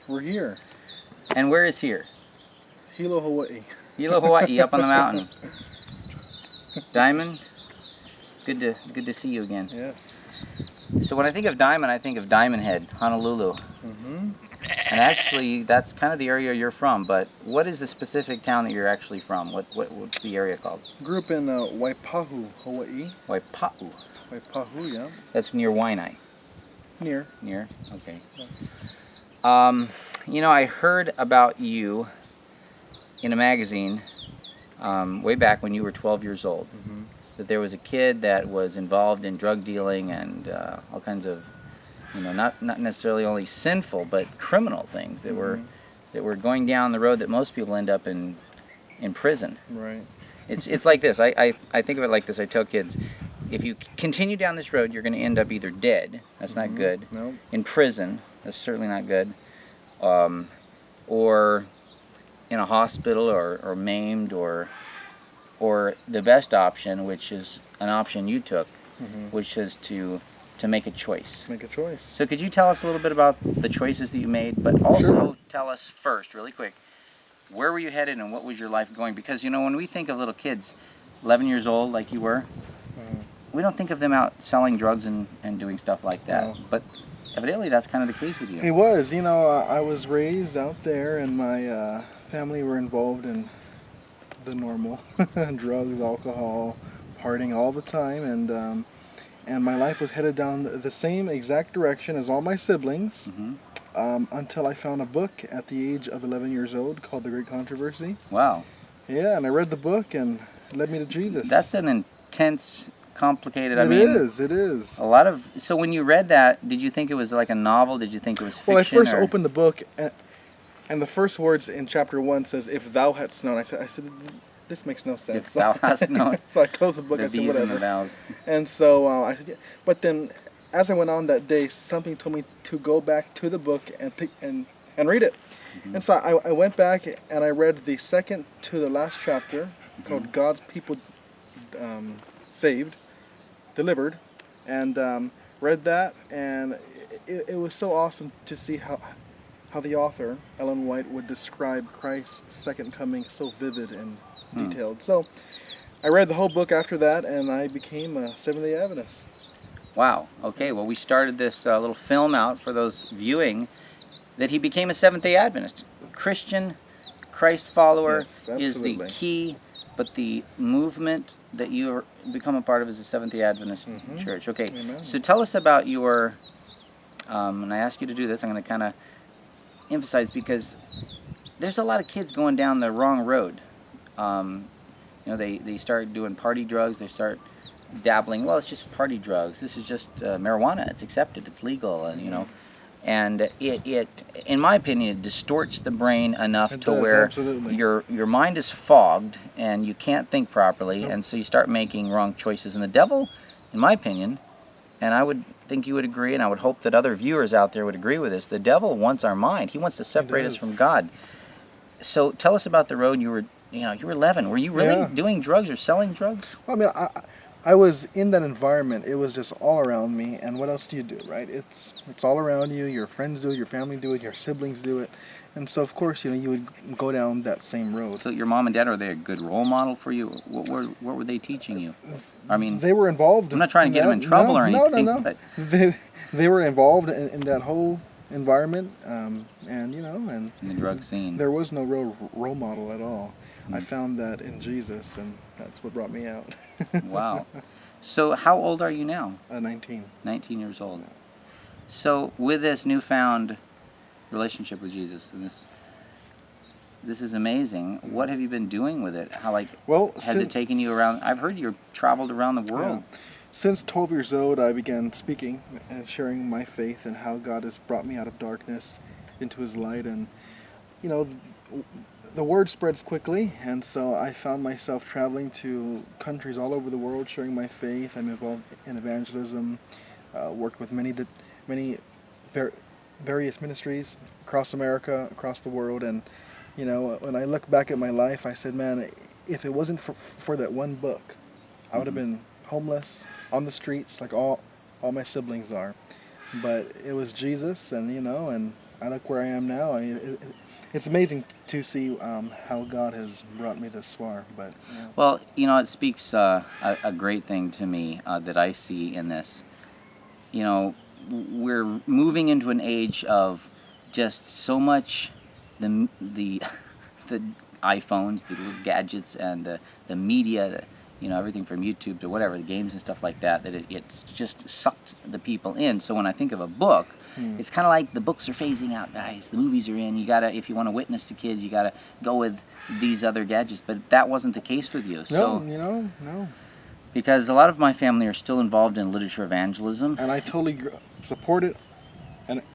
We're here. And where is here? Hilo, Hawaii. Hilo, Hawaii, up on the mountain. Diamond, good to see you again. Yes. So when I think of Diamond, I think of Diamond Head, Honolulu. Mm-hmm. And actually, that's kind of the area you're from. But what is the specific town that you're actually from? What's the area called? Grew up in Waipahu, Hawaii. Waipahu. Waipahu, yeah. That's near Waianae. Near. Near. Okay. Yeah. You know, I heard about you in a magazine way back when you were 12 years old. Mm-hmm. That there was a kid that was involved in drug dealing and all kinds of, you know, not necessarily only sinful but criminal things that were going down the road that most people end up in prison. Right. It's like this. I think of it like this. I tell kids, if you continue down this road, you're going to end up either dead. That's not good. Nope. In prison. That's certainly not good. Or in a hospital or maimed or the best option, which is an option you took, which is to make a choice. Make a choice. So could you tell us a little bit about the choices that you made, but also tell us first, really quick, where were you headed and what was your life going? Because, you know, when we think of little kids, 11 years old like you were, we don't think of them out selling drugs and doing stuff like that. No. But evidently that's kind of the case with you. It was. You know, I was raised out there and my family were involved in the normal drugs, alcohol, partying all the time, and my life was headed down the same exact direction as all my siblings until I found a book at the age of 11 years old called The Great Controversy. Wow. Yeah, and I read the book and it led me to Jesus. That's an intense, complicated, It is. A lot of, so when you read that, did you think it was like a novel? Did you think it was fiction? Well, I first opened the book and the first words in chapter 1 says, "If thou hadst known." I said, this makes no sense. If thou hast known. So I closed the book. The I said, these whatever. and the thous. And so I said, yeah. But then, as I went on that day, something told me to go back to the book and read it. And so I went back and I read the second to the last chapter called "God's People Saved, Delivered," and read that, and it was so awesome to see how the author, Ellen White, would describe Christ's second coming so vivid and detailed. So I read the whole book after that, and I became a Seventh-day Adventist. Wow. Okay, well, we started this little film out for those viewing that he became a Seventh-day Adventist. Christian, Christ follower is the key, but the movement that you become a part of is a Seventh-day Adventist church. Okay, Amen. So tell us about your, and I ask you to do this, I'm going to kind of emphasize, because there's a lot of kids going down the wrong road. You know, they start doing party drugs, they start dabbling, well, it's just party drugs, this is just marijuana, it's accepted, it's legal, and you know, and it in my opinion, it distorts the brain enough to where your mind is fogged and you can't think properly, and so you start making wrong choices. And the devil, in my opinion, and I would think you would agree, and I would hope that other viewers out there would agree with this, the devil wants our mind. He wants to separate us from God. So tell us about the road you were 11. Were you really doing drugs or selling drugs? Well, I mean, I was in that environment. It was just all around me, and what else do you do, right? It's all around you. Your friends do it, your family do it, your siblings do it, and so of course, you know, you would go down that same road. So your mom and dad, are they a good role model for you? What were they teaching you? I mean, they were involved. I'm not trying to get them in trouble or anything. No. But they were involved in that whole environment, and you know, and in the drug scene, there was no real role model at all. I found that in Jesus, and that's what brought me out. Wow. So how old are you now? 19. 19 years old. So with this newfound relationship with Jesus, and this is amazing. What have you been doing with it? How has it taken you around? I've heard you've traveled around the world. Yeah. Since 12 years old, I began speaking and sharing my faith and how God has brought me out of darkness into His light, and you know, the word spreads quickly, and so I found myself traveling to countries all over the world, sharing my faith. I'm involved in evangelism, worked with many various ministries across America, across the world, and you know, when I look back at my life, I said, man, if it wasn't for that one book, I would have been homeless, on the streets, like all my siblings are. But it was Jesus, and you know, and I look where I am now. It's amazing to see how God has brought me this far. But yeah. Well, it speaks a great thing to me that I see in this. We're moving into an age of just so much the the iPhones, the little gadgets, and the media, everything from YouTube to whatever, the games and stuff like that, that it's just sucked the people in. So when I think of a book, it's kind of like the books are phasing out, guys. The movies are in. You gotta, if you want to witness to kids, you gotta go with these other gadgets. But that wasn't the case with you. So, no. Because a lot of my family are still involved in literature evangelism. And I totally support it, and